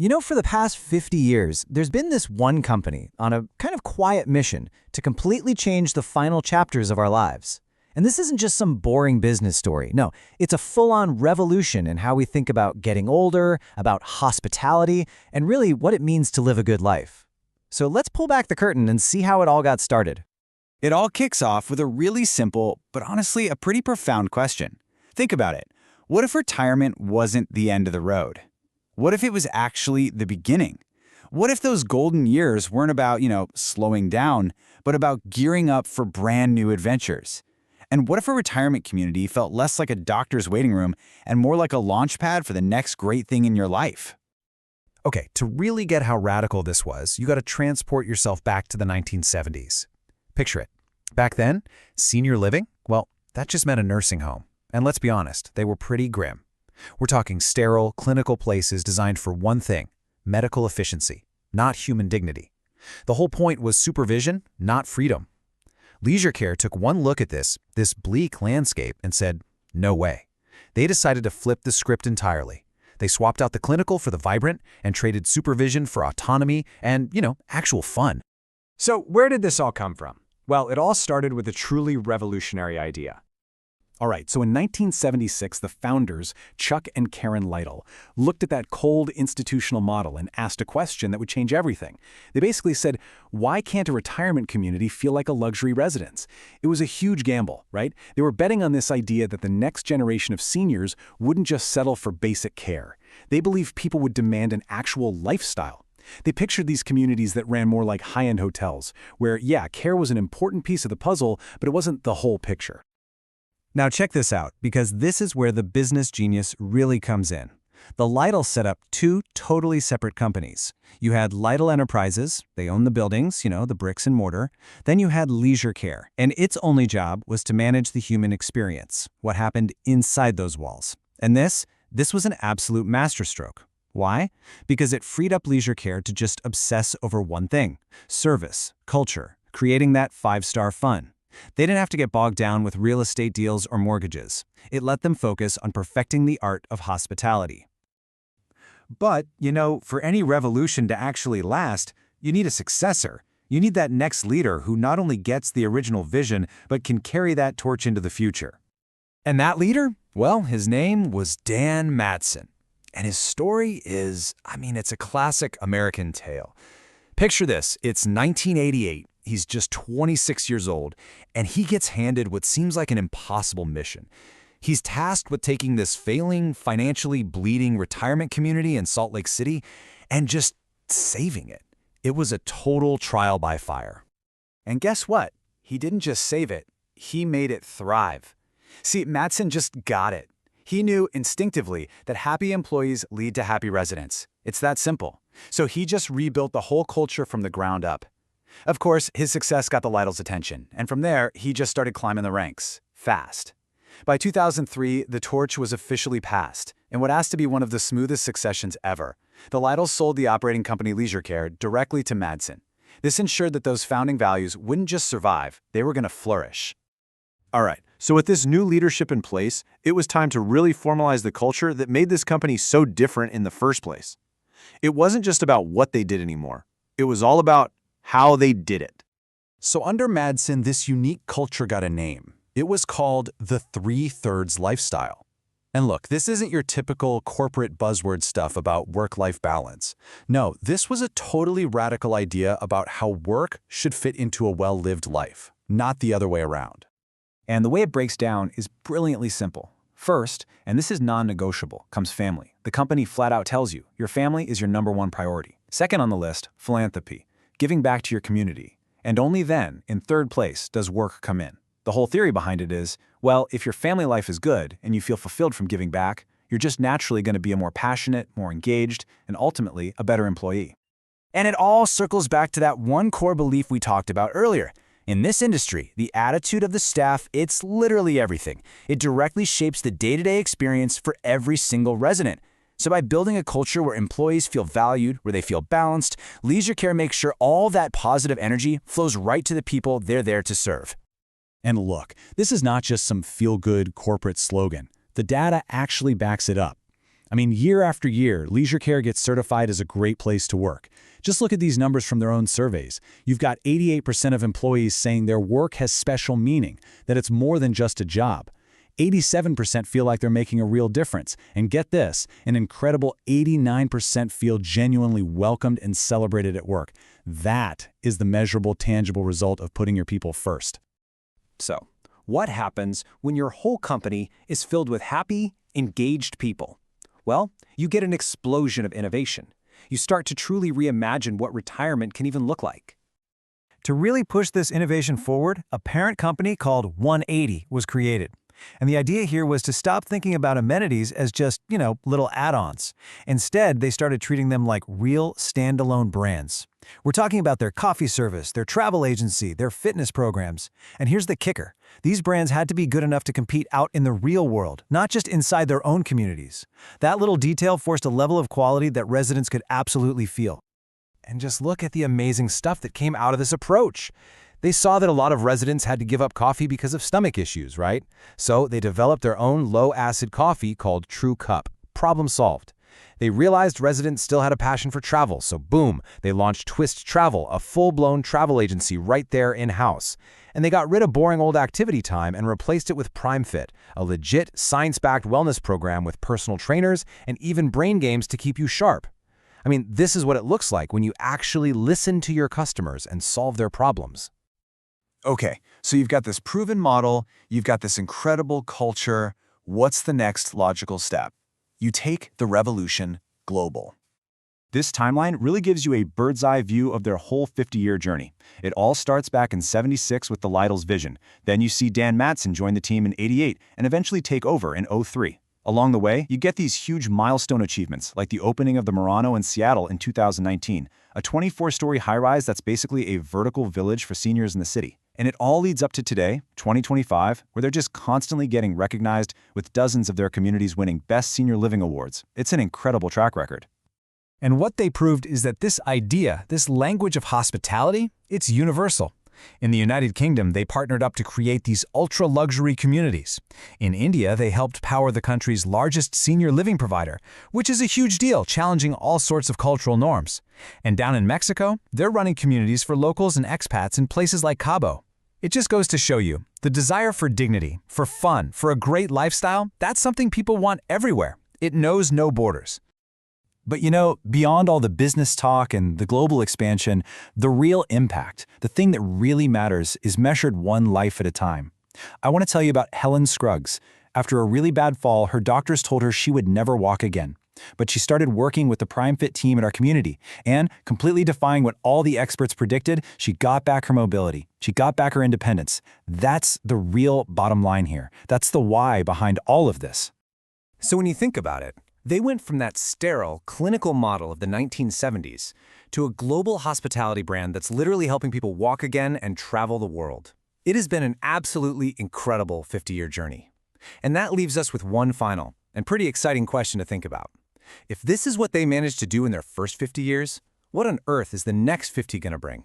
For the past 50 years, there's been this one company on a kind of quiet mission to completely change the final chapters of our lives. And this isn't just some boring business story. No, it's a full-on revolution in how we think about getting older, about hospitality, and really what it means to live a good life. So let's pull back the curtain and see how it all got started. It all kicks off with a really simple, but honestly a pretty profound question. Think about it. What if retirement wasn't the end of the road? What if it was actually the beginning? What if those golden years weren't about, slowing down, but about gearing up for brand new adventures? And what if a retirement community felt less like a doctor's waiting room and more like a launch pad for the next great thing in your life? Okay, to really get how radical this was, you got to transport yourself back to the 1970s. Picture it. Back then, senior living, well, that just meant a nursing home. And let's be honest, they were pretty grim. We're talking sterile, clinical places designed for one thing: medical efficiency, not human dignity. The whole point was supervision, not freedom. Leisure Care took one look at this bleak landscape, and said, no way. They decided to flip the script entirely. They swapped out the clinical for the vibrant and traded supervision for autonomy and, actual fun. So where did this all come from? Well, it all started with a truly revolutionary idea. All right, so in 1976, the founders, Chuck and Karen Lytle, looked at that cold institutional model and asked a question that would change everything. They basically said, why can't a retirement community feel like a luxury residence? It was a huge gamble, right? They were betting on this idea that the next generation of seniors wouldn't just settle for basic care. They believed people would demand an actual lifestyle. They pictured these communities that ran more like high-end hotels, where, care was an important piece of the puzzle, but it wasn't the whole picture. Now check this out, because this is where the business genius really comes in. The Lytle set up two totally separate companies. You had Lytle Enterprises, they owned the buildings, the bricks and mortar. Then you had Leisure Care, and its only job was to manage the human experience, what happened inside those walls. And this was an absolute masterstroke. Why? Because it freed up Leisure Care to just obsess over one thing: service, culture, creating that five-star fun. They didn't have to get bogged down with real estate deals or mortgages. It let them focus on perfecting the art of hospitality. But, for any revolution to actually last, you need a successor. You need that next leader who not only gets the original vision, but can carry that torch into the future. And that leader? Well, his name was Dan Madsen. And his story is, it's a classic American tale. Picture this, it's 1988. He's just 26 years old, and he gets handed what seems like an impossible mission. He's tasked with taking this failing, financially bleeding retirement community in Salt Lake City and just saving it. It was a total trial by fire. And guess what? He didn't just save it, he made it thrive. See, Madsen just got it. He knew instinctively that happy employees lead to happy residents. It's that simple. So he just rebuilt the whole culture from the ground up. Of course, his success got the Lytle's attention, and from there, he just started climbing the ranks, fast. By 2003, the torch was officially passed, in what has to be one of the smoothest successions ever. The Lytles sold the operating company Leisure Care directly to Madsen. This ensured that those founding values wouldn't just survive, they were going to flourish. All right, so with this new leadership in place, it was time to really formalize the culture that made this company so different in the first place. It wasn't just about what they did anymore. It was all about how they did it. So under Madsen, this unique culture got a name. It was called the 3/3 lifestyle. And look, this isn't your typical corporate buzzword stuff about work-life balance. No, this was a totally radical idea about how work should fit into a well-lived life, not the other way around. And the way it breaks down is brilliantly simple. First, and this is non-negotiable, comes family. The company flat out tells you your family is your number one priority. Second on the list, philanthropy, giving back to your community. And only then, in third place, does work come in. The whole theory behind it is, well, if your family life is good and you feel fulfilled from giving back, you're just naturally going to be a more passionate, more engaged, and ultimately a better employee. And it all circles back to that one core belief we talked about earlier. In this industry, the attitude of the staff, it's literally everything. It directly shapes the day-to-day experience for every single resident. So by building a culture where employees feel valued, where they feel balanced, Leisure Care makes sure all that positive energy flows right to the people they're there to serve. And look, this is not just some feel-good corporate slogan. The data actually backs it up. I mean, year after year, Leisure Care gets certified as a great place to work. Just look at these numbers from their own surveys. You've got 88% of employees saying their work has special meaning, that it's more than just a job. 87% feel like they're making a real difference. And get this, an incredible 89% feel genuinely welcomed and celebrated at work. That is the measurable, tangible result of putting your people first. So, what happens when your whole company is filled with happy, engaged people? Well, you get an explosion of innovation. You start to truly reimagine what retirement can even look like. To really push this innovation forward, a parent company called 180 was created. And the idea here was to stop thinking about amenities as just, little add-ons. Instead, they started treating them like real standalone brands. We're talking about their coffee service, their travel agency, their fitness programs. And here's the kicker. These brands had to be good enough to compete out in the real world, not just inside their own communities. That little detail forced a level of quality that residents could absolutely feel. And just look at the amazing stuff that came out of this approach. They saw that a lot of residents had to give up coffee because of stomach issues, right? So they developed their own low-acid coffee called Trü Cup. Problem solved. They realized residents still had a passion for travel, so boom, they launched Twist Travel, a full-blown travel agency right there in-house. And they got rid of boring old activity time and replaced it with PrimeFit, a legit, science-backed wellness program with personal trainers and even brain games to keep you sharp. I mean, this is what it looks like when you actually listen to your customers and solve their problems. Okay, so you've got this proven model, you've got this incredible culture. What's the next logical step? You take the revolution global. This timeline really gives you a bird's-eye view of their whole 50-year journey. It all starts back in '76 with the Lytle's vision. Then you see Dan Madsen join the team in '88 and eventually take over in '03. Along the way, you get these huge milestone achievements, like the opening of the Murano in Seattle in 2019, a 24-story high-rise that's basically a vertical village for seniors in the city. And it all leads up to today, 2025, where they're just constantly getting recognized with dozens of their communities winning Best Senior Living Awards. It's an incredible track record. And what they proved is that this idea, this language of hospitality, it's universal. In the United Kingdom, they partnered up to create these ultra-luxury communities. In India, they helped power the country's largest senior living provider, which is a huge deal, challenging all sorts of cultural norms. And down in Mexico, they're running communities for locals and expats in places like Cabo. It just goes to show you, the desire for dignity, for fun, for a great lifestyle, that's something people want everywhere. It knows no borders. But beyond all the business talk and the global expansion, the real impact, the thing that really matters, is measured one life at a time. I want to tell you about Helen Scruggs. After a really bad fall, her doctors told her she would never walk again. But she started working with the PrimeFit team at our community, and, completely defying what all the experts predicted, she got back her mobility. She got back her independence. That's the real bottom line here. That's the why behind all of this. So when you think about it, they went from that sterile, clinical model of the 1970s to a global hospitality brand that's literally helping people walk again and travel the world. It has been an absolutely incredible 50-year journey. And that leaves us with one final and pretty exciting question to think about. If this is what they managed to do in their first 50 years, what on earth is the next 50 going to bring?